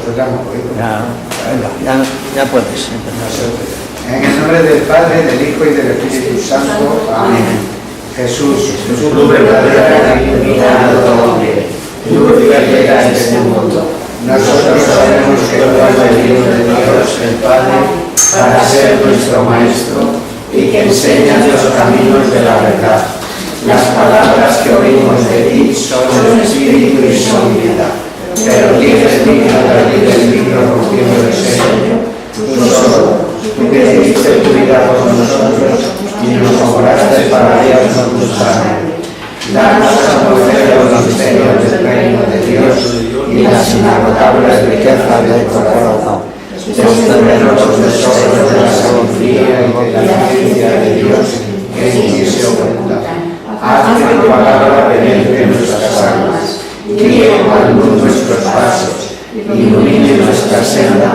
Pues ya hemos oído. Ya puedes empezar. En el nombre del Padre, del Hijo y del Espíritu Santo. Amén. Jesús, tu verdadera y iluminado hombre, luz que llega a este mundo. Nosotros sabemos que tú has venido de Dios el Padre para ser nuestro Maestro y que enseñas los caminos de la verdad. Las palabras que oímos de ti son espíritu y son vida. Pero ¿quién es digno de abrir el libro rompiendo el sello? Tú solo, tú que diste tu vida por nosotros y nos compraste para guiarnos tu sangre. Danos a conocer los misterios del reino de Dios y las inagotables riquezas del corazón. Descúbrenos los tesoros de la sabiduría y de la ciencia de Dios que en ti se oculta. Haz que tu palabra penetre en nuestras almas, guíe con luz nuestros pasos, ilumine nuestra senda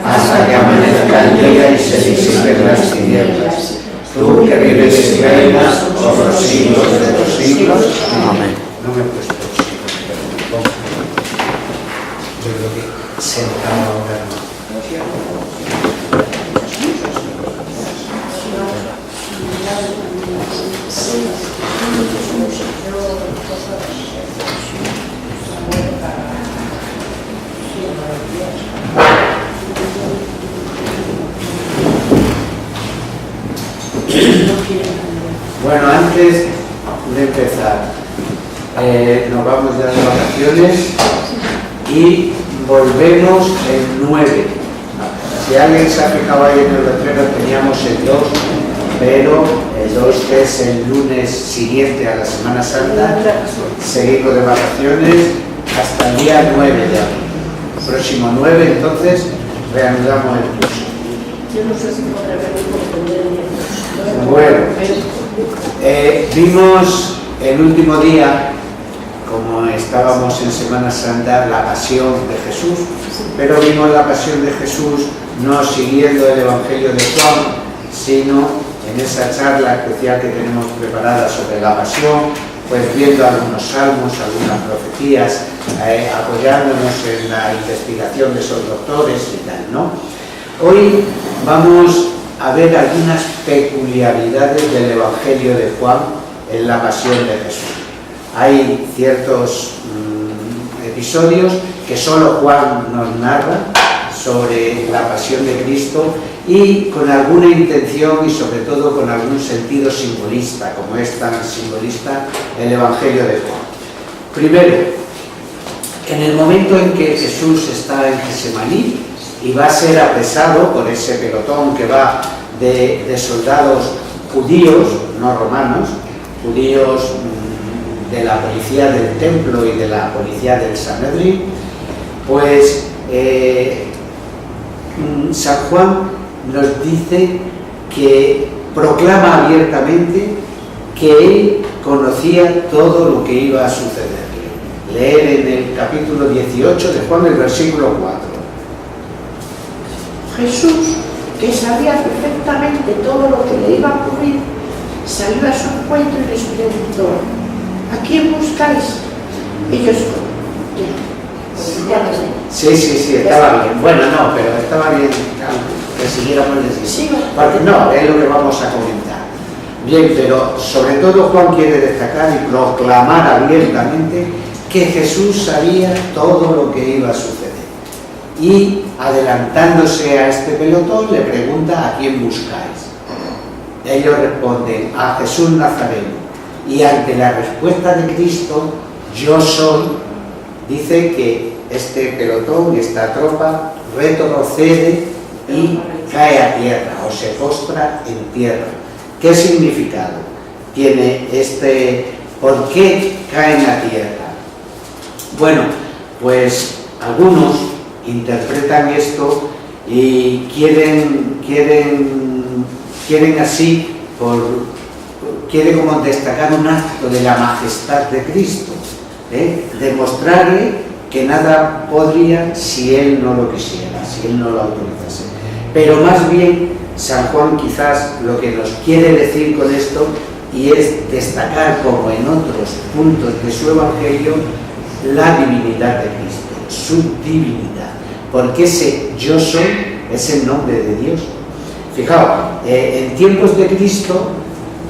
hasta que amanezca el día y se disipen las tinieblas. Tú que vives y reinas por los siglos de los siglos. Amén. No me he puesto. Yo creo que sentado ahora no. Bueno, antes de empezar, nos vamos ya de vacaciones y volvemos el 9. Si alguien se ha fijado ahí en el letrero, teníamos el 2, pero el 2 que es el lunes siguiente a la Semana Santa, seguimos de vacaciones hasta el día 9 de abril. Próximo 9, entonces, reanudamos el curso. Yo no sé si podré venir por pandemia. Bueno, vimos el último día, como estábamos en Semana Santa, la pasión de Jesús, pero vimos la pasión de Jesús no siguiendo el Evangelio de Juan, sino en esa charla especial que tenemos preparada sobre la pasión, pues viendo algunos salmos, algunas profecías, apoyándonos en la investigación de esos doctores y tal, ¿no? Hoy vamos a ver algunas peculiaridades del Evangelio de Juan en la pasión de Jesús. Hay ciertos episodios que solo Juan nos narra sobre la pasión de Cristo y con alguna intención y sobre todo con algún sentido simbolista, como es tan simbolista el Evangelio de Juan. Primero, en el momento en que Jesús está en Getsemaní y va a ser apresado por ese pelotón que va de soldados judíos, no romanos, judíos de la policía del templo y de la policía del Sanedrín, pues San Juan nos dice que proclama abiertamente que él conocía todo lo que iba a suceder. Leer en el capítulo 18 de Juan el versículo 4. Jesús, que sabía perfectamente todo lo que le iba a ocurrir, salió a su encuentro y les preguntó: ¿a quién buscáis? Ellos Sí, estaba bien. Bueno, no, pero estaba bien que siguiéramos el sí, no, es lo que vamos a comentar. Bien, pero sobre todo Juan quiere destacar y proclamar abiertamente que Jesús sabía todo lo que iba a suceder. Y adelantándose a este pelotón le pregunta: ¿a quién buscáis? Ellos responden: a Jesús Nazareno. Y ante la respuesta de Cristo, yo soy, dice que este pelotón, esta tropa, retrocede y cae a tierra o se postra en tierra. ¿Qué significado tiene por qué caen a tierra? Bueno, pues algunos interpretan esto y quieren así, quiere como destacar un acto de la majestad de Cristo, demostrarle que nada podría si Él no lo quisiera, si Él no lo autorizase. Pero más bien San Juan quizás lo que nos quiere decir con esto, y es destacar, como en otros puntos de su Evangelio, la divinidad de Cristo, su divinidad. porque ese yo soy es el nombre de Dios. Fijaos, en tiempos de Cristo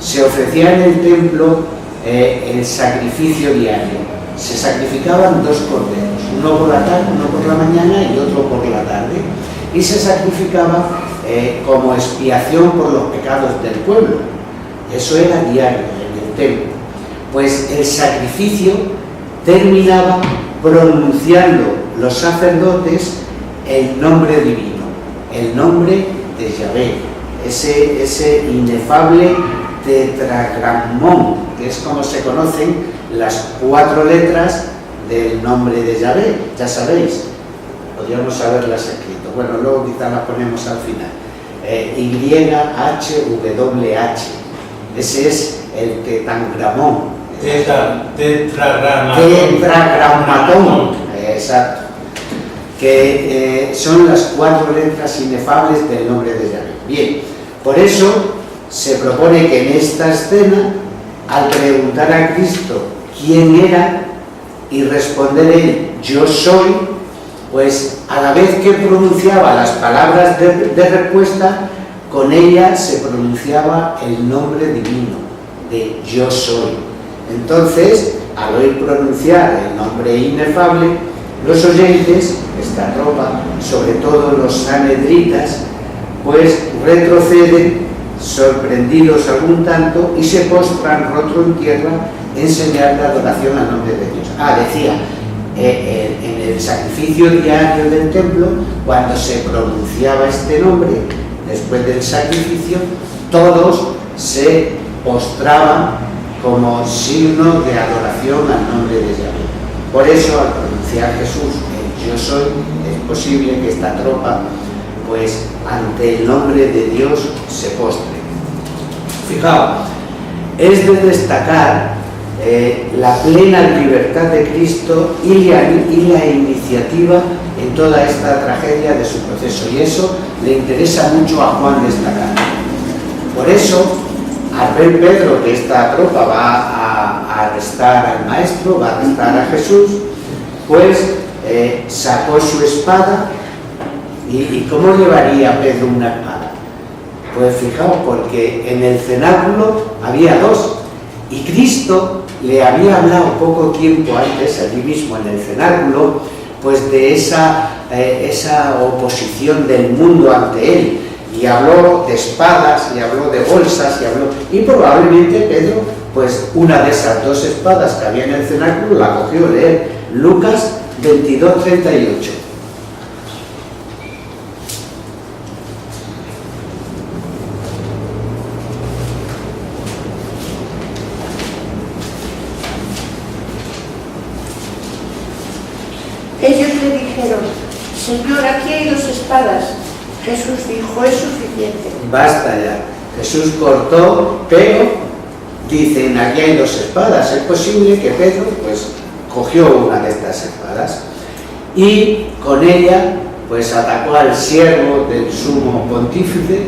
se ofrecía en el templo el sacrificio diario. Se sacrificaban 2 corderos, uno por la tarde, uno por la mañana y otro por la tarde, y se sacrificaba como expiación por los pecados del pueblo. Eso era diario en el templo. Pues el sacrificio terminaba pronunciando los sacerdotes el nombre divino, el nombre de Yahvé, ese inefable tetragrammón, que es como se conocen las 4 letras del nombre de Yahvé. Ya sabéis, podríamos haberlas escrito, bueno, luego quizás las ponemos al final. YHWH, ese es el tetragramón. Tetragrammatón, exacto, que son las 4 letras inefables del nombre de Yahvé. Bien, por eso se propone que en esta escena, al preguntar a Cristo quién era y responder él, yo soy, pues a la vez que pronunciaba las palabras de respuesta, con ella se pronunciaba el nombre divino de yo soy. Entonces, al oír pronunciar el nombre inefable, los oyentes, esta tropa, sobre todo los sanhedritas, pues retroceden, sorprendidos algún tanto, y se postran rostro en tierra en señal de adoración al nombre de Dios. Decía, en el sacrificio diario del templo, cuando se pronunciaba este nombre, después del sacrificio, todos se postraban como signo de adoración al nombre de Yahvé. Por eso, al pronunciar Jesús el yo soy, es posible que esta tropa, pues ante el nombre de Dios, se postre. Fijaos, es de destacar la plena libertad de Cristo y la iniciativa en toda esta tragedia de su proceso, y eso le interesa mucho a Juan destacar. Por eso, al ver Pedro que esta tropa va a arrestar al maestro, va a arrestar a Jesús, pues sacó su espada. ¿Y cómo llevaría Pedro una espada? Pues fijaos, porque en el cenáculo había 2, y Cristo le había hablado poco tiempo antes, allí mismo en el cenáculo, pues de esa oposición del mundo ante él, y habló de espadas, y habló de bolsas, y probablemente Pedro, pues una de esas 2 espadas que había en el cenáculo, la cogió. Leer Lucas 22:38. Ellos le dijeron, Señor, aquí hay 2 espadas. Jesús dijo, es suficiente. Basta ya. Jesús cortó, pero dicen, aquí hay 2 espadas. Es posible que Pedro, pues, cogió una de estas espadas y con ella, pues, atacó al siervo del sumo pontífice.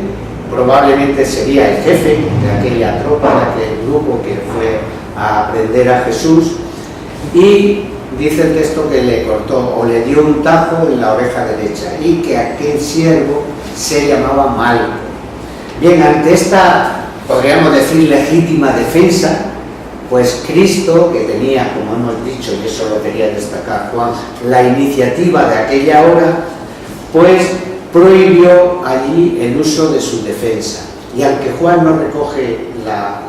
Probablemente sería el jefe de aquella tropa, de aquel grupo que fue a prender a Jesús, y dice el texto que le cortó o le dio un tajo en la oreja derecha, y que aquel siervo se llamaba Malco. Bien, ante esta, podríamos decir, legítima defensa, pues Cristo, que tenía, como hemos dicho, y eso lo quería destacar Juan, la iniciativa de aquella hora, pues prohibió allí el uso de su defensa. Y aunque Juan no recoge la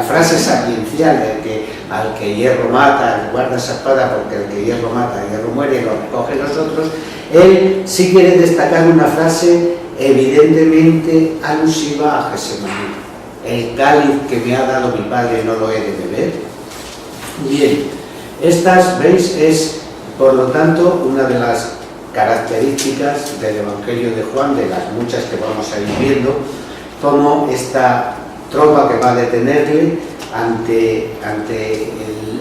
frase sapiencial de que al que hierro mata, guarda esa espada, porque el que hierro mata, hierro muere, y lo recoge los otros, él sí quiere destacar una frase evidentemente alusiva a Getsemaní. El cáliz que me ha dado mi Padre no lo he de beber. Bien, estas, veis, es por lo tanto una de las características del Evangelio de Juan, de las muchas que vamos a ir viendo, como esta tropa que va a detenerle ante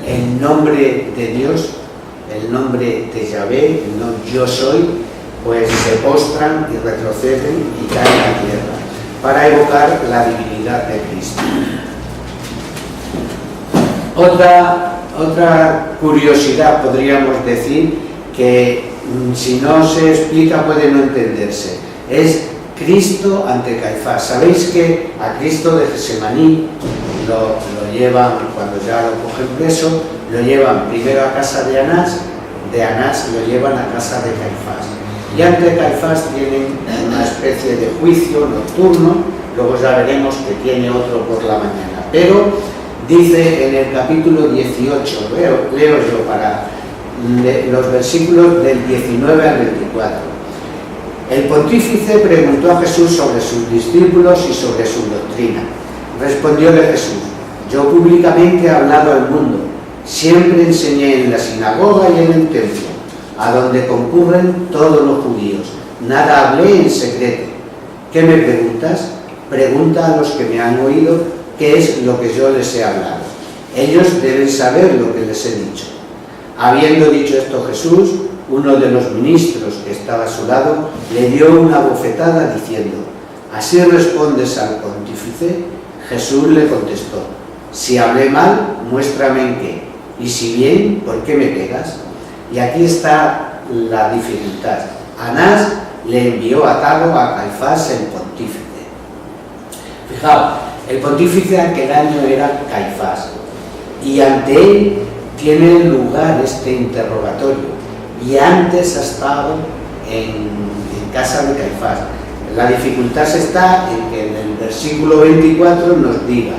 el nombre de Dios, el nombre de Yahvé, el nombre yo soy, pues se postran y retroceden y caen a tierra, para evocar la divinidad de Cristo. Otra curiosidad, podríamos decir, que si no se explica puede no entenderse. Es Cristo ante Caifás. Sabéis que a Cristo de Getsemaní lo llevan, cuando ya lo cogen preso, lo llevan primero a casa de Anás lo llevan a casa de Caifás. Y ante Caifás tienen una especie de juicio nocturno, luego ya veremos que tiene otro por la mañana. Pero dice en el capítulo 18, leo yo para los versículos del 19 al 24. El pontífice preguntó a Jesús sobre sus discípulos y sobre su doctrina. Respondióle Jesús: yo públicamente he hablado al mundo, siempre enseñé en la sinagoga y en el templo, a donde concurren todos los judíos. Nada hablé en secreto. ¿Qué me preguntas? Pregunta a los que me han oído qué es lo que yo les he hablado. Ellos deben saber lo que les he dicho. Habiendo dicho esto Jesús, uno de los ministros que estaba a su lado le dio una bofetada diciendo: ¿así respondes al pontífice? Jesús le contestó: si hablé mal, muéstrame en qué, y si bien, ¿por qué me pegas? Y aquí está la dificultad. Anás le envió atado a Caifás el pontífice. Fijaos, el pontífice aquel año era Caifás, y ante él tiene lugar este interrogatorio, y antes ha estado en casa de Caifás. La dificultad está en que en el versículo 24 nos diga: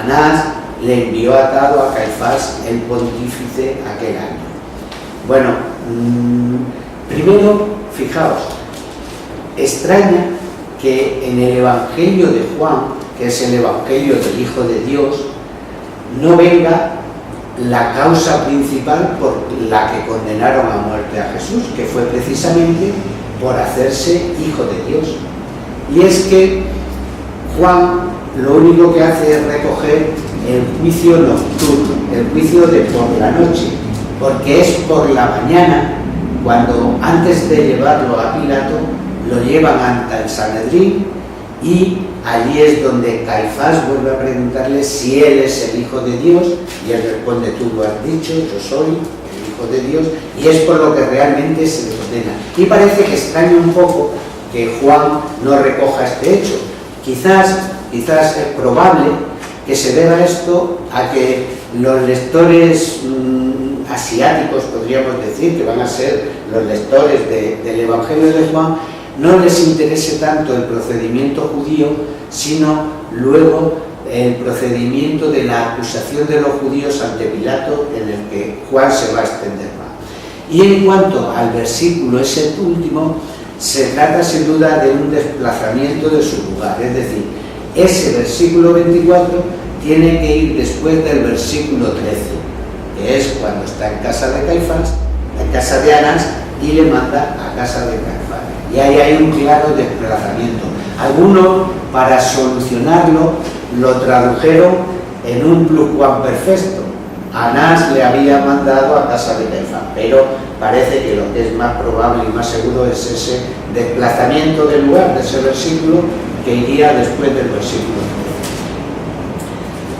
Anás le envió atado a Caifás el pontífice aquel año. Bueno, primero, fijaos, extraña que en el Evangelio de Juan, que es el Evangelio del Hijo de Dios, no venga la causa principal por la que condenaron a muerte a Jesús, que fue precisamente por hacerse Hijo de Dios. Y es que Juan lo único que hace es recoger el juicio nocturno, el juicio de por la noche, porque es por la mañana cuando, antes de llevarlo a Pilato, lo llevan ante el Sanedrín, y allí es donde Caifás vuelve a preguntarle si él es el Hijo de Dios, y él responde: tú lo has dicho, yo soy el Hijo de Dios, y es por lo que realmente se le condena. Y parece que extraña un poco que Juan no recoja este hecho. Quizás es probable que se deba esto a que los lectores asiáticos, podríamos decir, que van a ser los lectores del Evangelio de Juan, no les interese tanto el procedimiento judío, sino luego el procedimiento de la acusación de los judíos ante Pilato, en el que Juan se va a extender más. Y en cuanto al versículo ese último, se trata sin duda de un desplazamiento de su lugar, es decir, ese versículo 24 tiene que ir después del versículo 13, que es cuando está en casa de Caifás, en casa de Anás, y le manda a casa de Caifás. Y ahí hay un claro desplazamiento. Algunos, para solucionarlo, lo tradujeron en un pluscuamperfecto. Anás le había mandado a casa de Caifás, pero parece que lo que es más probable y más seguro es ese desplazamiento del lugar de ese versículo que iría después del versículo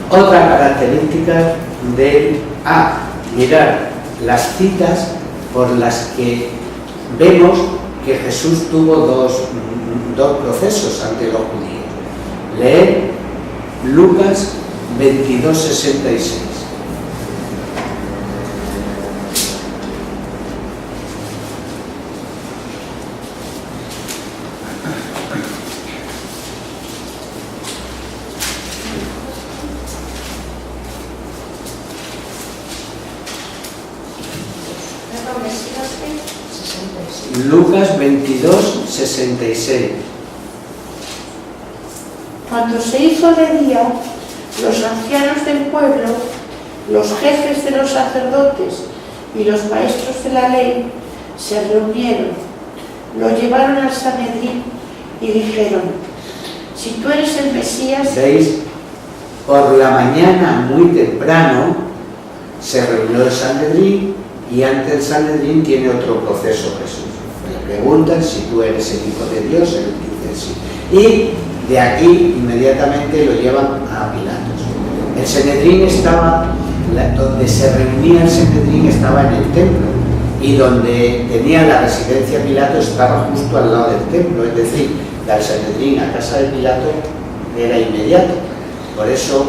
13. Otra característica del mirar las citas por las que vemos que Jesús tuvo dos procesos ante los judíos. Leer Lucas 22:66. Lucas 22:66. Cuando se hizo de día, los ancianos del pueblo, los jefes de los sacerdotes y los maestros de la ley se reunieron, lo llevaron al Sanedrín y dijeron: si tú eres el Mesías... ¿Veis? Por la mañana, muy temprano, se reunió el Sanedrín, y ante el Sanedrín tiene otro proceso Jesús. Le preguntan si tú eres el Hijo de Dios, él dice sí. Y de aquí inmediatamente lo llevan a Pilatos. El Sanedrín estaba, donde se reunía el Sanedrín estaba en el templo, y donde tenía la residencia Pilato estaba justo al lado del templo, es decir, del Sanedrín a casa de Pilato era inmediato. Por eso,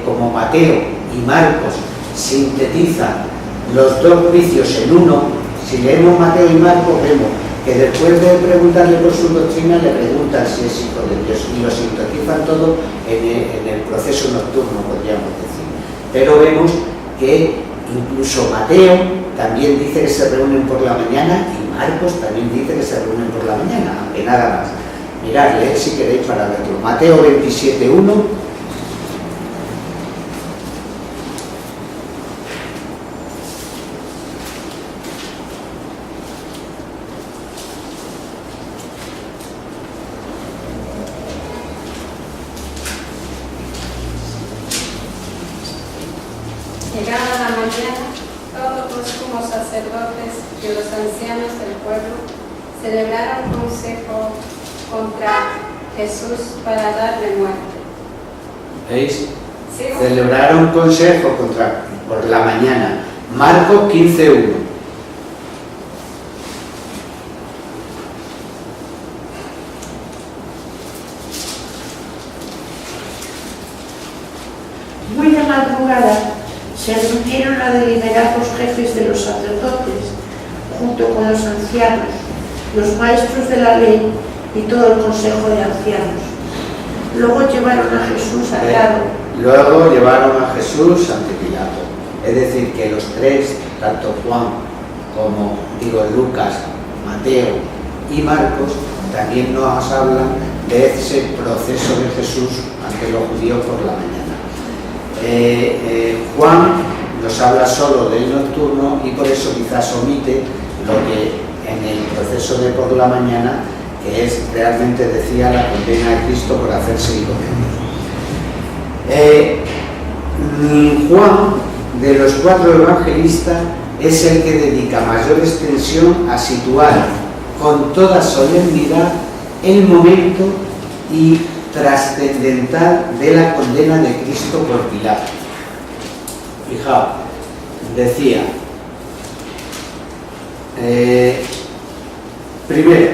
como Mateo y Marcos sintetizan los dos juicios en uno, si leemos Mateo y Marcos vemos que después de preguntarle por su doctrina le preguntan si es hijo de Dios y lo sintetizan todo en el proceso nocturno, podríamos decir. Pero vemos que incluso Mateo también dice que se reúnen por la mañana y Marcos también dice que se reúnen por la mañana, aunque nada más. Mirad, leed si queréis para verlo. Mateo 27:1. Llegada la mañana, todos los sumos sacerdotes y los ancianos del pueblo celebraron consejo contra Jesús para darle muerte. ¿Veis? ¿Sí? Celebraron consejo por la mañana. Marcos 15:1. Muy de madrugada se reunieron a deliberar los jefes de los sacerdotes, junto con los ancianos, los maestros de la ley y todo el consejo de ancianos. Luego llevaron a Jesús atado. Luego llevaron a Jesús ante Pilato. Es decir, que los tres, tanto Juan como Lucas, Mateo y Marcos, también nos hablan de ese proceso de Jesús ante los judíos por la mañana. Juan nos habla solo del nocturno y por eso quizás omite lo que en el proceso de por la mañana, que es realmente, decía, la condena de Cristo por hacerse hijo de Dios. Juan, de los 4 evangelistas, es el que dedica mayor extensión a situar con toda solemnidad el momento y trascendental de la condena de Cristo por Pilato. Fijaos, decía, primero,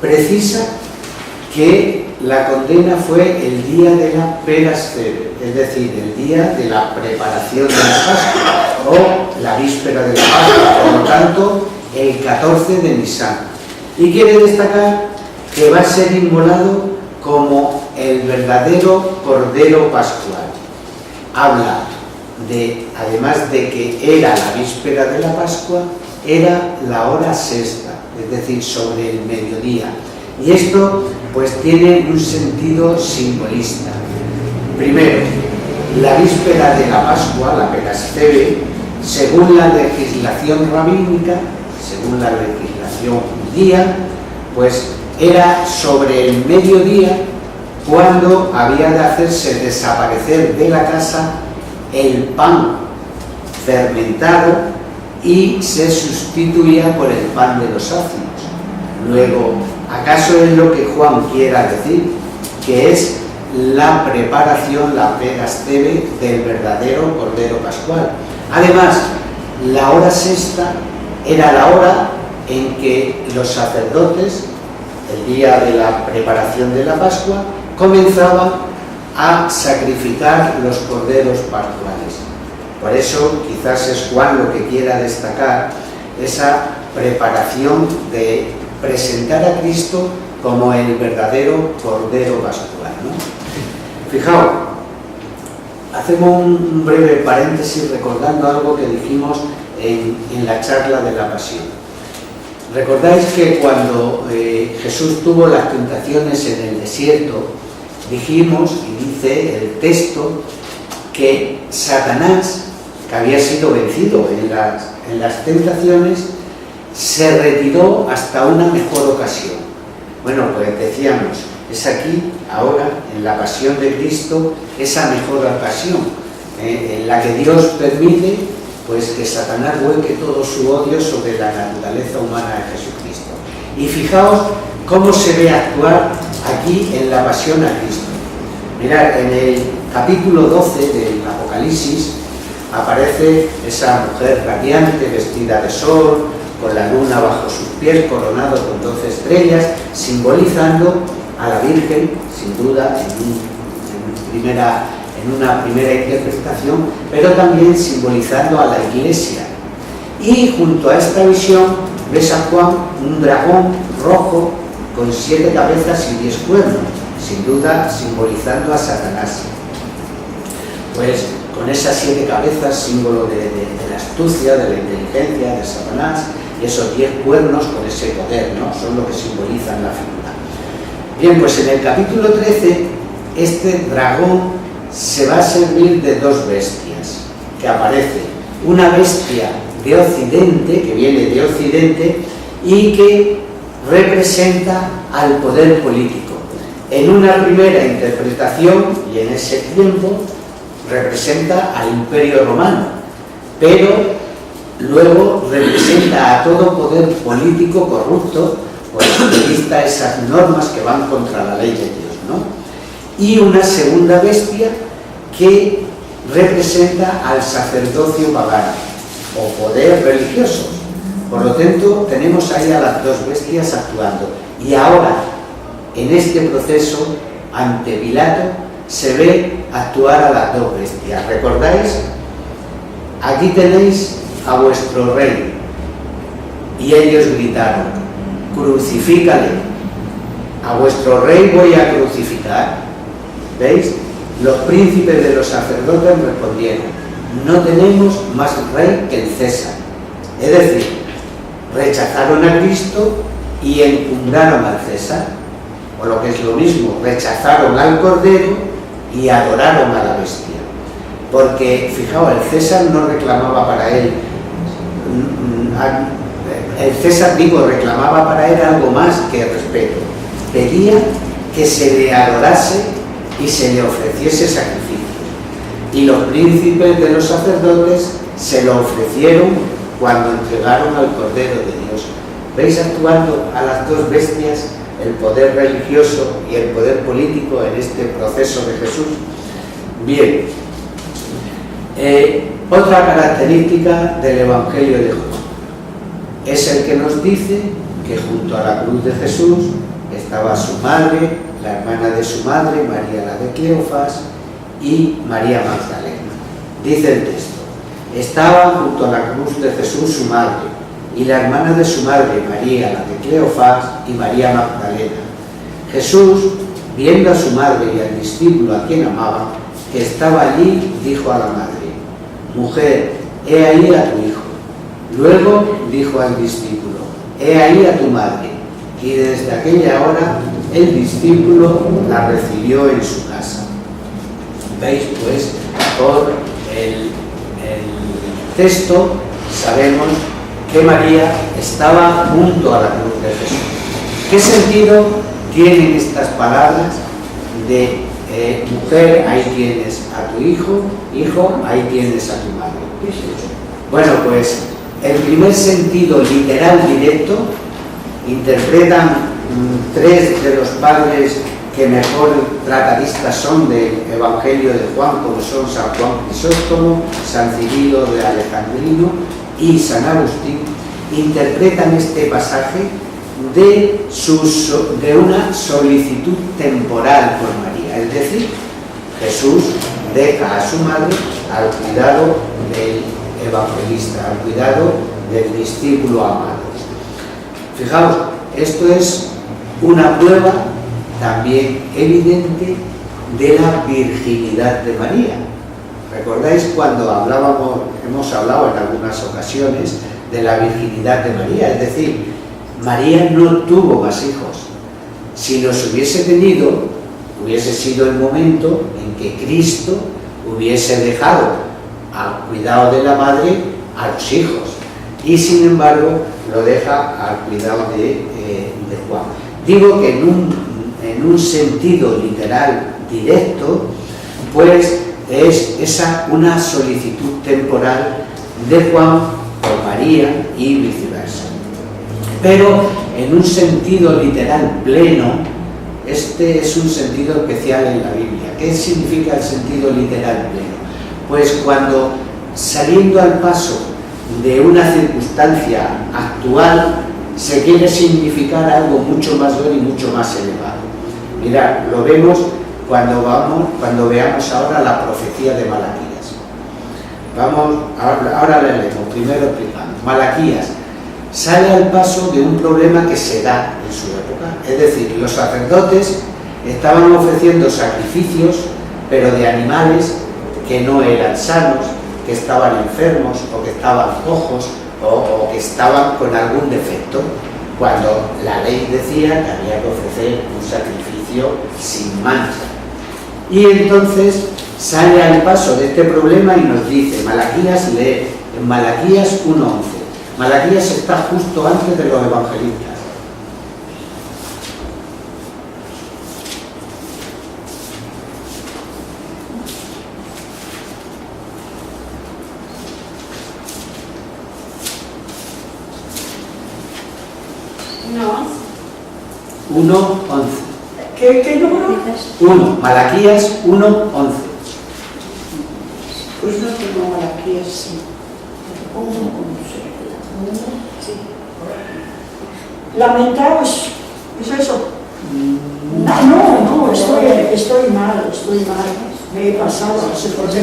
precisa que la condena fue el día de la Perascebe, es decir, el día de la preparación de la Pascua o la víspera de la Pascua, por lo tanto, el 14 de Nisan. Y quiere destacar que va a ser inmolado como el verdadero Cordero Pascual. Habla de, además de que era la víspera de la Pascua, era la hora sexta, es decir, sobre el mediodía. Y esto pues tiene un sentido simbolista. Primero, la víspera de la Pascua, la Perascebe, según la legislación rabínica, según la legislación judía, pues era sobre el mediodía cuando había de hacerse desaparecer de la casa el pan fermentado y se sustituía por el pan de los ácimos. Luego, ¿acaso es lo que Juan quiera decir? Que es la preparación, la Perascebe del verdadero Cordero Pascual. Además, la hora sexta era la hora en que los sacerdotes, el día de la preparación de la Pascua, comenzaban a sacrificar los corderos pascuales. Por eso quizás es Juan lo que quiera destacar esa preparación de presentar a Cristo como el verdadero Cordero Pascual, ¿no? Fijaos, hacemos un breve paréntesis recordando algo que dijimos en la charla de la Pasión. Recordáis que cuando Jesús tuvo las tentaciones en el desierto, dijimos, y dice el texto, que Satanás, que había sido vencido en las tentaciones, se retiró hasta una mejor ocasión. Bueno, pues decíamos, es aquí, ahora, en la pasión de Cristo, esa mejor ocasión, en la que Dios permite pues que Satanás vuelque todo su odio sobre la naturaleza humana de Jesucristo. Y fijaos cómo se ve actuar aquí en la pasión a Cristo. Mirad, en el capítulo 12 del Apocalipsis, aparece esa mujer radiante, vestida de sol, con la luna bajo sus pies, coronado con 12 estrellas, simbolizando a la Virgen, sin duda, en una primera interpretación, pero también simbolizando a la Iglesia. Y junto a esta visión ve San Juan un dragón rojo con 7 cabezas y 10 cuernos, sin duda simbolizando a Satanás. Pues con esas 7 cabezas, símbolo de la astucia, de la inteligencia de Satanás, y esos 10 cuernos con ese poder, ¿no? Son lo que simbolizan la figura. Bien, pues en el capítulo 13, este dragón se va a servir de 2 bestias que aparecen. Una bestia de Occidente, que viene de Occidente, y que representa al poder político. En una primera interpretación, y en ese tiempo, representa al Imperio Romano, pero luego representa a todo poder político corrupto, porque dicta esas normas que van contra la ley de Dios, ¿no? Y una segunda bestia que representa al sacerdocio pagano o poder religioso. Por lo tanto, tenemos ahí a las 2 bestias actuando. Y ahora, en este proceso, ante Pilato, se ve actuar a las 2 bestias. ¿Recordáis? Aquí tenéis a vuestro rey. Y ellos gritaron: crucifícale. A vuestro rey voy a crucificar. ¿Veis? Los príncipes de los sacerdotes respondieron: no tenemos más rey que el César. Es decir, rechazaron a Cristo y encumbraron al César, o lo que es lo mismo, rechazaron al Cordero y adoraron a la bestia. Porque, fijaos, el César no reclamaba para él, el César, reclamaba para él algo más que respeto. Pedía que se le adorase y se le ofreciese sacrificio. Y los príncipes de los sacerdotes se lo ofrecieron cuando entregaron al Cordero de Dios. ¿Veis actuando a las 2 bestias, el poder religioso y el poder político en este proceso de Jesús? Bien, otra característica del Evangelio de Juan es el que nos dice que junto a la cruz de Jesús estaba su madre, la hermana de su madre, María la de Cleofas, y María Magdalena. Dice el texto: estaba junto a la cruz de Jesús su madre, y la hermana de su madre, María la de Cleofas, y María Magdalena. Jesús, viendo a su madre y al discípulo a quien amaba, que estaba allí, dijo a la madre: mujer, he ahí a tu hijo. Luego dijo al discípulo: he ahí a tu madre. Y desde aquella hora el discípulo la recibió en su casa. ¿Veis? Pues por el texto sabemos que María estaba junto a la cruz de Jesús. ¿Qué sentido tienen estas palabras de mujer, ahí tienes a tu hijo, hijo, ahí tienes a tu madre? Bueno, pues el primer sentido literal directo interpretan 3 de los padres que mejor tratadistas son del Evangelio de Juan, como son San Juan Crisóstomo, San Cirilo de Alejandrino y San Agustín. Interpretan este pasaje de una solicitud temporal por María, es decir, Jesús deja a su madre al cuidado del evangelista, al cuidado del discípulo amado. Fijaos, esto es una prueba también evidente de la virginidad de María. ¿Recordáis cuando hemos hablado en algunas ocasiones de la virginidad de María? Es decir, María no tuvo más hijos. Si los hubiese tenido, hubiese sido el momento en que Cristo hubiese dejado al cuidado de la madre a los hijos. Y sin embargo, lo deja al cuidado de Juan. Digo que en un sentido literal directo, pues es una solicitud temporal de Juan por María y viceversa. Pero en un sentido literal pleno, este es un sentido especial en la Biblia. ¿Qué significa el sentido literal pleno? Pues cuando saliendo al paso de una circunstancia actual, se quiere significar algo mucho mayor y mucho más elevado. Mirad, lo vemos cuando veamos ahora la profecía de Malaquías. Ahora le leemos, primero explicando. Malaquías sale al paso de un problema que se da en su época, es decir, los sacerdotes estaban ofreciendo sacrificios, pero de animales que no eran sanos, que estaban enfermos o que estaban cojos o que estaban con algún defecto, cuando la ley decía que había que ofrecer un sacrificio sin mancha. Y entonces sale al paso de este problema y nos dice, Malaquías, lee en Malaquías 1:11. Malaquías está justo antes de los evangelistas. No. 1:11. ¿Qué número? 1, Malaquías 1:11. Pues no tengo Malaquías, sí. Sí. Lamentaos, ¿es eso? No, estoy mal. Me he pasado, no sé por qué.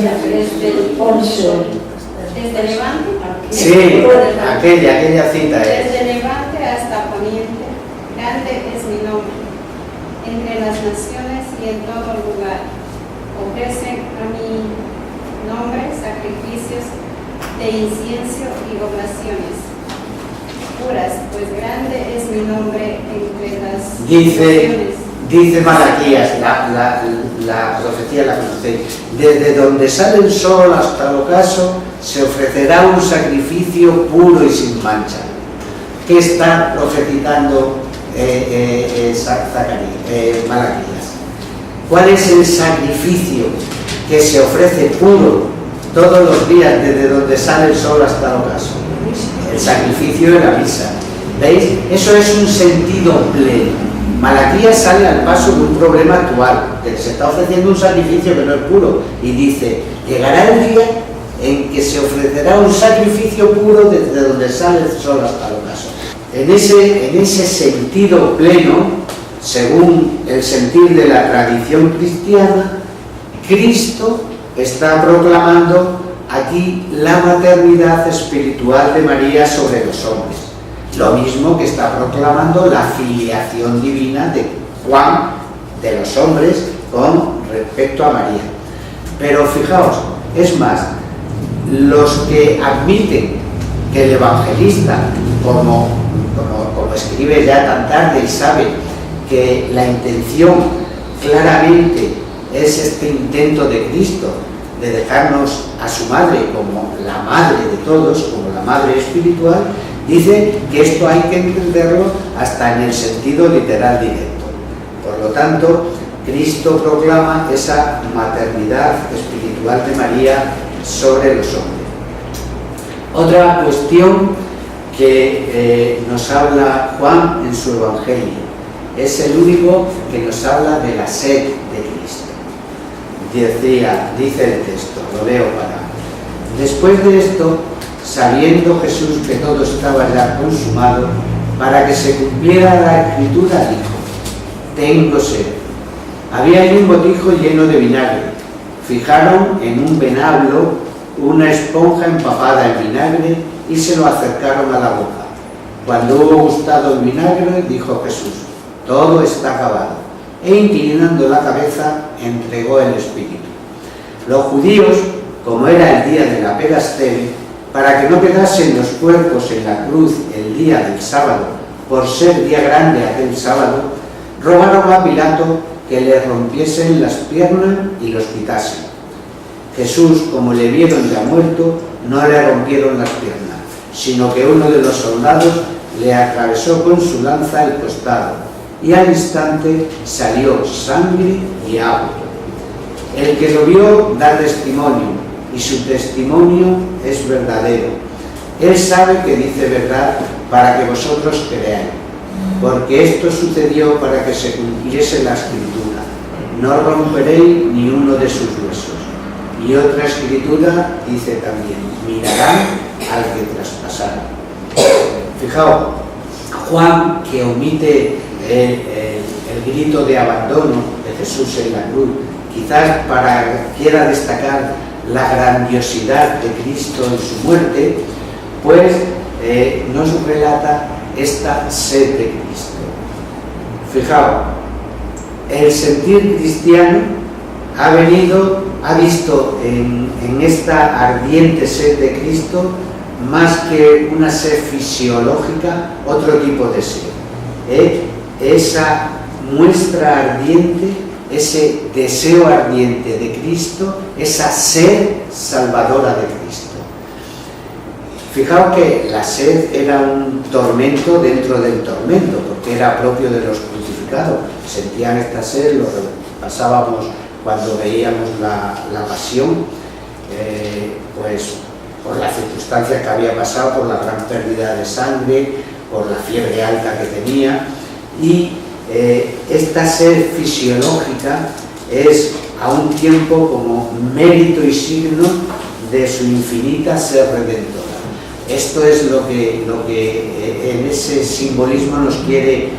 Desde Levante. Sí, aquella cita es. Desde Levante hasta Poniente, grande es mi nombre. Entre las naciones y en todo lugar, ofrecen a mi nombre sacrificios de incienso y oblaciones puras, pues grande es mi nombre entre las naciones. Dice Malaquías, la profecía la conocéis, desde donde sale el sol hasta el ocaso se ofrecerá un sacrificio puro y sin mancha. ¿Qué está profetizando Malaquías? ¿Cuál es el sacrificio que se ofrece puro todos los días desde donde sale el sol hasta el ocaso? El sacrificio de la misa. ¿Veis? Eso es un sentido pleno. Malaquías sale al paso de un problema actual, que se está ofreciendo un sacrificio que no es puro, y dice, llegará el día en que se ofrecerá un sacrificio puro desde donde sale el sol hasta el ocaso. En ese sentido pleno, según el sentir de la tradición cristiana, Cristo está proclamando aquí la maternidad espiritual de María sobre los hombres. Lo mismo que está proclamando la filiación divina de Juan, de los hombres, con respecto a María. Pero fijaos, es más, los que admiten que el evangelista, como escribe ya tan tarde y sabe que la intención claramente es este intento de Cristo de dejarnos a su madre como la madre de todos, como la madre espiritual, dice que esto hay que entenderlo hasta en el sentido literal directo. Por lo tanto, Cristo proclama esa maternidad espiritual de María sobre los hombres. Otra cuestión que nos habla Juan en su Evangelio, es el único que nos habla de la sed de Cristo. Dice el texto, lo leo para. Después de esto, sabiendo Jesús que todo estaba ya consumado, para que se cumpliera la escritura, dijo, tengo sed. Había ahí un botijo lleno de vinagre. Fijaron en un venablo una esponja empapada en vinagre y se lo acercaron a la boca. Cuando hubo gustado el vinagre, dijo Jesús, todo está acabado. E inclinando la cabeza, entregó el espíritu. Los judíos, como era el día de la Pegastele, para que no quedasen los cuerpos en la cruz el día del sábado, por ser día grande aquel sábado, rogaron a Pilato que le rompiesen las piernas y los quitasen. Jesús, como le vieron ya muerto, no le rompieron las piernas, sino que uno de los soldados le atravesó con su lanza el costado, y al instante salió sangre y agua. El que lo vio da testimonio, y su testimonio es verdadero. Él sabe que dice verdad para que vosotros creáis, porque esto sucedió para que se cumpliese la escritura. No romperéis ni uno de sus huesos. Y otra escritura dice también, mirarán al que traspasaron. Fijaos, Juan, que omite el grito de abandono de Jesús en la cruz, quizás quiera destacar la grandiosidad de Cristo en su muerte, pues nos relata esta sed de Cristo. Fijaos, el sentir cristiano ha visto en esta ardiente sed de Cristo más que una sed fisiológica, otro tipo de sed. Esa muestra ardiente, ese deseo ardiente de Cristo, esa sed salvadora de Cristo. Fijaos que la sed era un tormento dentro del tormento, porque era propio de los crucificados. Sentían esta sed, lo pasábamos cuando veíamos la pasión, pues por las circunstancias que había pasado, por la gran pérdida de sangre, por la fiebre alta que tenía, y esta sed fisiológica es a un tiempo como mérito y signo de su infinita sed redentora. Esto es lo que en ese simbolismo nos quiere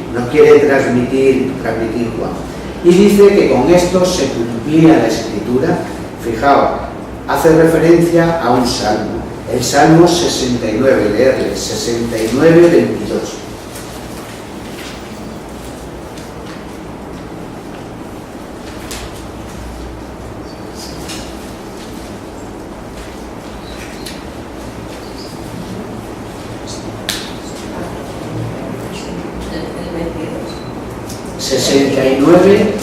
transmitir Juan. Y dice que con esto se cumplía la Escritura. Fijaos, hace referencia a un salmo, el Salmo 69, leerle, 69, 22. El 69,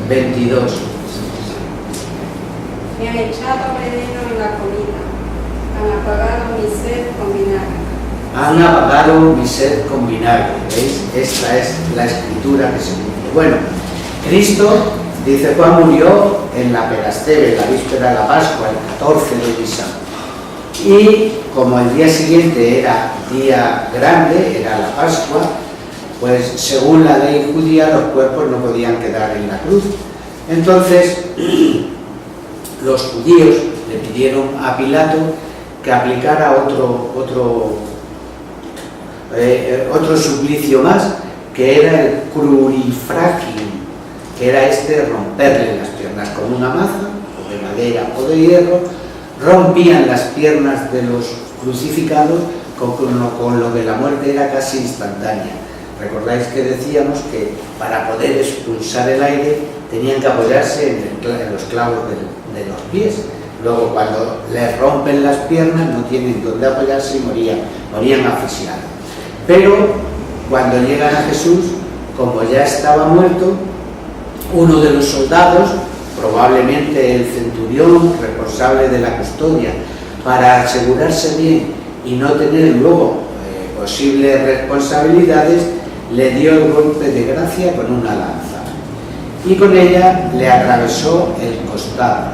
22. Me han echado veneno en la comida, han apagado mi sed con vinagre. Han apagado mi sed con vinagre. ¿Veis? Esta es la escritura que se cumple. Bueno, Cristo, dice Juan, murió en la Perasteve, la víspera de la Pascua, el 14 de Nisan. Y como el día siguiente era día grande, era la Pascua, pues según la ley judía los cuerpos no podían quedar en la cruz. Entonces los judíos le pidieron a Pilato que aplicara otro suplicio más, que era el crurifragium, que era romperle las piernas con una maza, o de madera o de hierro. Rompían las piernas de los crucificados, con lo que la muerte era casi instantánea. Recordáis que decíamos que para poder expulsar el aire tenían que apoyarse en los clavos de los pies. Luego, cuando les rompen las piernas, no tienen dónde apoyarse y morían asfixiados. Pero cuando llegan a Jesús, como ya estaba muerto, uno de los soldados, probablemente el centurión responsable de la custodia, para asegurarse bien y no tener luego posibles responsabilidades, le dio el golpe de gracia con una lanza y con ella le atravesó el costado,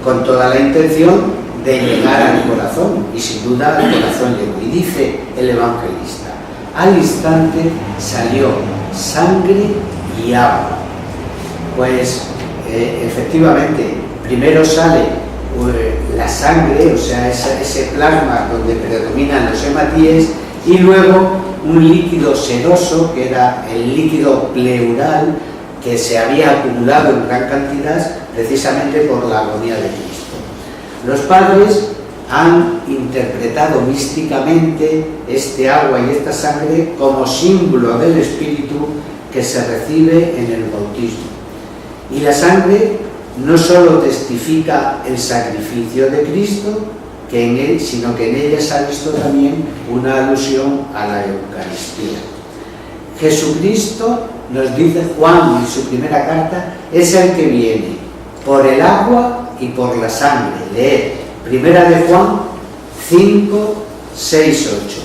con toda la intención de llegar al corazón, y sin duda al corazón llegó. Y dice el evangelista, al instante salió sangre y agua. Pues efectivamente, primero sale la sangre, o sea, ese plasma donde predominan los hematíes, y luego un líquido sedoso, que era el líquido pleural, que se había acumulado en gran cantidad precisamente por la agonía de Cristo. Los padres han interpretado místicamente este agua y esta sangre como símbolo del Espíritu que se recibe en el bautismo. Y la sangre no solo testifica el sacrificio de Cristo, sino que en ella se ha visto también una alusión a la Eucaristía. Jesucristo, nos dice Juan en su primera carta, es el que viene por el agua y por la sangre. Leed, primera de Juan 5, 6, 8.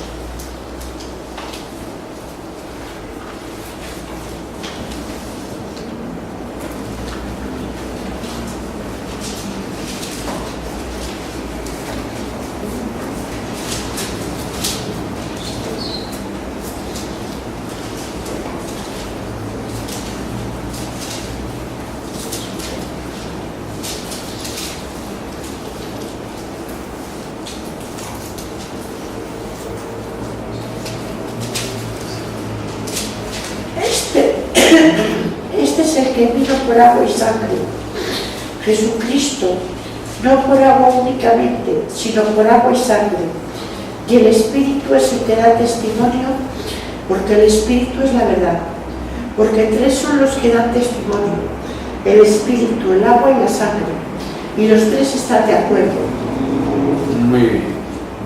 no por agua y sangre. Jesucristo, no por agua únicamente, sino por agua y sangre. Y el Espíritu es el que da testimonio, porque el Espíritu es la verdad. Porque tres son los que dan testimonio: el Espíritu, el agua y la sangre. Y los tres están de acuerdo. Muy bien.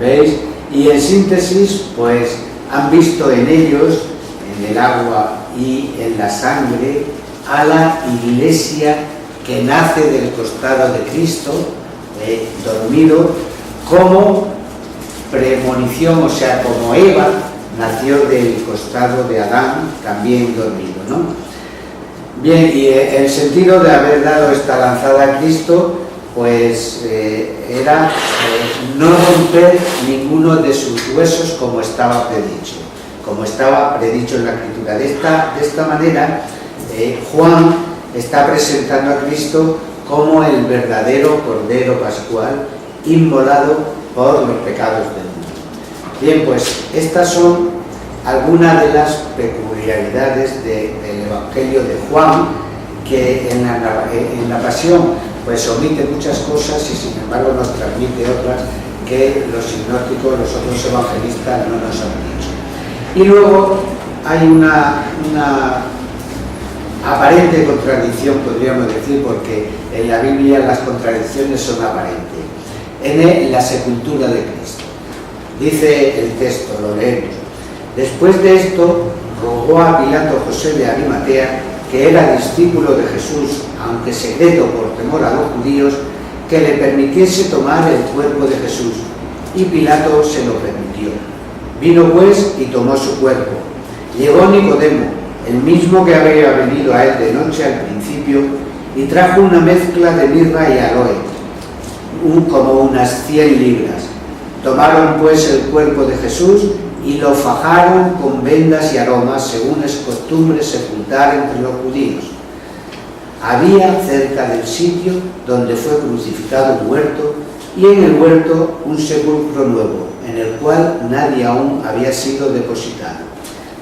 ¿Veis? Y en síntesis, pues han visto en ellos, en el agua y en la sangre, a la Iglesia que nace del costado de Cristo, dormido, como premonición, o sea, como Eva nació del costado de Adán, también dormido, ¿no? Bien, y el sentido de haber dado esta lanzada a Cristo, pues era no romper ninguno de sus huesos, como estaba predicho en la Escritura. De esta manera, Juan está presentando a Cristo como el verdadero Cordero Pascual, inmolado por los pecados del mundo. Bien, pues estas son algunas de las peculiaridades del Evangelio de Juan, que en la Pasión pues omite muchas cosas y sin embargo nos transmite otras que los sinópticos, los otros evangelistas no nos han dicho. Y luego hay una aparente contradicción, podríamos decir, porque en la Biblia las contradicciones son aparentes. En la sepultura de Cristo. Dice el texto, lo leemos: después de esto, rogó a Pilato José de Arimatea, que era discípulo de Jesús, aunque secreto por temor a los judíos, que le permitiese tomar el cuerpo de Jesús. Y Pilato se lo permitió. Vino pues y tomó su cuerpo. Llegó Nicodemo, el mismo que había venido a él de noche al principio, y trajo una mezcla de mirra y aloe, como unas 100 libras. Tomaron pues el cuerpo de Jesús y lo fajaron con vendas y aromas, según es costumbre sepultar entre los judíos. Había cerca del sitio donde fue crucificado un huerto, y en el huerto un sepulcro nuevo, en el cual nadie aún había sido depositado.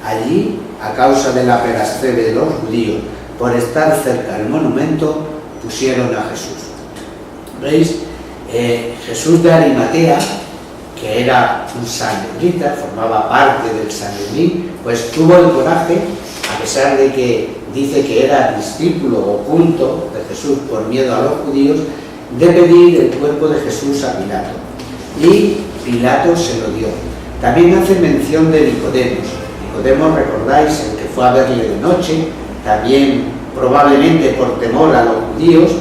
Allí, a causa de la pelastre de los judíos, por estar cerca del monumento, pusieron a Jesús. ¿Veis? Jesús de Arimatea, que era un sanedrita, formaba parte del Sanedrín, pues tuvo el coraje, a pesar de que dice que era discípulo oculto de Jesús por miedo a los judíos, de pedir el cuerpo de Jesús a Pilato. Y Pilato se lo dio. También hace mención de Nicodemo. Nicodemo, recordáis, el que fue a verle de noche, también probablemente por temor a los judíos,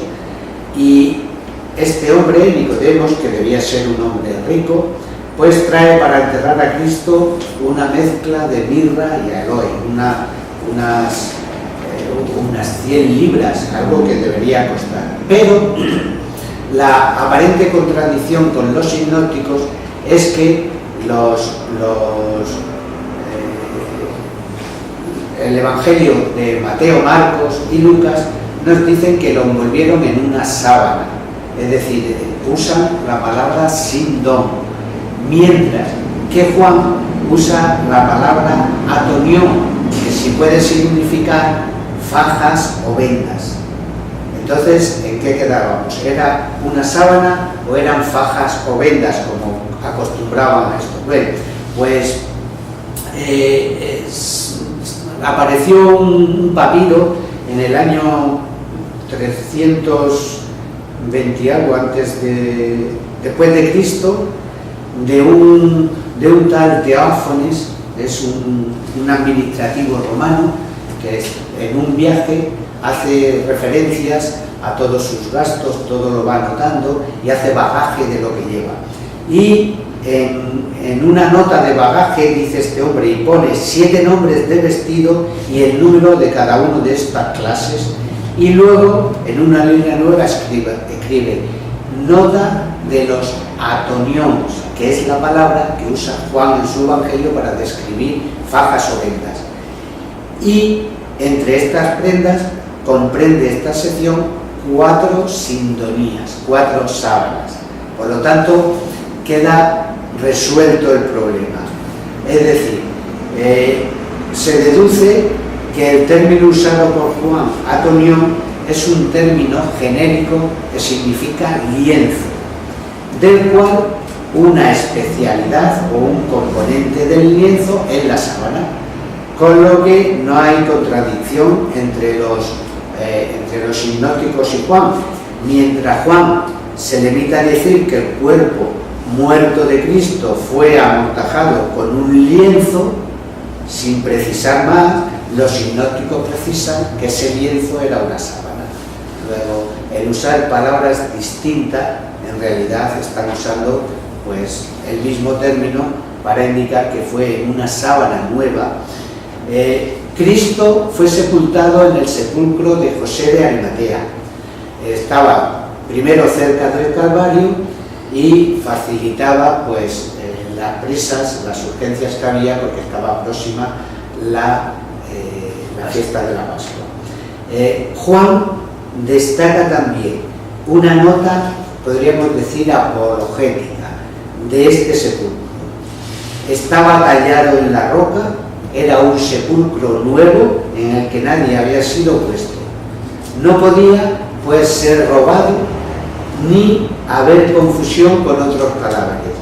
y este hombre, Nicodemo, que debía ser un hombre rico, pues trae para enterrar a Cristo una mezcla de mirra y aloe, unas 100 libras, algo que debería costar. Pero la aparente contradicción con los sinópticos es que el Evangelio de Mateo, Marcos y Lucas nos dicen que lo envolvieron en una sábana, es decir, usan la palabra sindón, mientras que Juan usa la palabra atonión, que sí puede significar fajas o vendas. Entonces, ¿en qué quedábamos? ¿Era una sábana o eran fajas o vendas, como acostumbraban a esto? Bueno, pues apareció un papiro en el año 320 algo después de Cristo, de un tal Teófanes, es un administrativo romano, que en un viaje hace referencias a todos sus gastos, todo lo va anotando y hace bagaje de lo que lleva. Y en una nota de bagaje dice este hombre, y pone 7 nombres de vestido y el número de cada uno de estas clases, y luego en una línea nueva escribe nota de los atonions, que es la palabra que usa Juan en su Evangelio para describir fajas o vendas. Y entre estas prendas comprende esta sección 4 sindonías, 4 sábanas. Por lo tanto, queda resuelto el problema. Es decir, se deduce que el término usado por Juan, atonión, es un término genérico que significa lienzo, del cual una especialidad o un componente del lienzo es la sábana, con lo que no hay contradicción entre los sinópticos y Juan. Mientras Juan se limita a decir que el cuerpo muerto de Cristo fue amortajado con un lienzo, sin precisar más, los sinópticos precisan que ese lienzo era una sábana. Luego, el usar palabras distintas, en realidad están usando pues el mismo término para indicar que fue una sábana nueva. Cristo fue sepultado en el sepulcro de José de Arimatea. Estaba primero cerca del Calvario y facilitaba pues las prisas, las urgencias que había, porque estaba próxima la fiesta de la Pascua. Juan destaca también una nota, podríamos decir, apologética de este sepulcro. Estaba tallado en la roca, era un sepulcro nuevo en el que nadie había sido puesto. No podía pues ser robado ni haber confusión con otros cadáveres.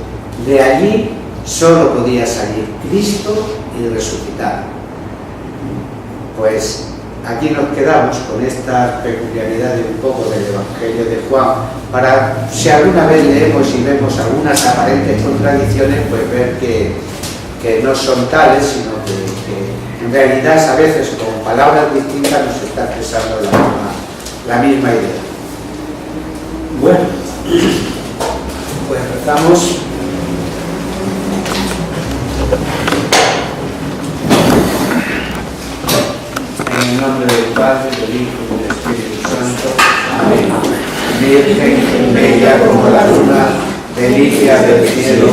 De allí solo podía salir Cristo y resucitar. Pues aquí nos quedamos con estas peculiaridades un poco del Evangelio de Juan, para si alguna vez leemos y vemos algunas aparentes contradicciones, pues ver que no son tales, sino que en realidad a veces con palabras distintas nos está expresando la misma idea. Bueno, pues empezamos. En el nombre del Padre, del Hijo y del Espíritu Santo. Amén. Virgen, bella como la luna, delicia del cielo,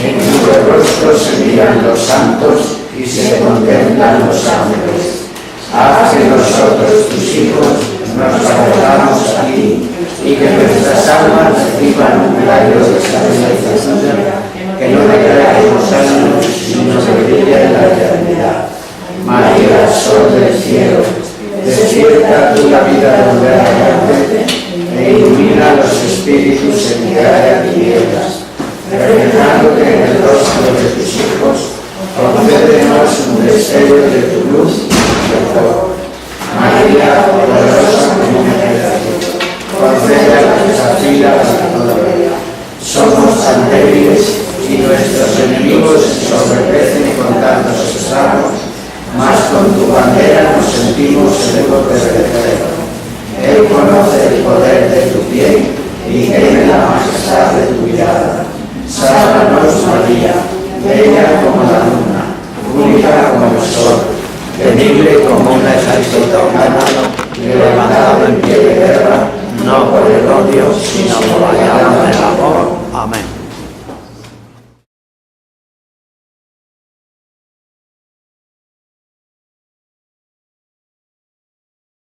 en tu rostro se miran los santos y se contemplan los ángeles. Haz que nosotros, tus hijos, nos acordamos a ti y que nuestras almas reciban un rayo de sabiduría tuya, que no declaremos años, sino que brille en la eternidad. María, sol del cielo, despierta tú la vida de la muerte e ilumina los espíritus en mirada de tinieblas, reflejándote en el rostro de tus hijos, concédenos un destello de tu luz y tu favor. María,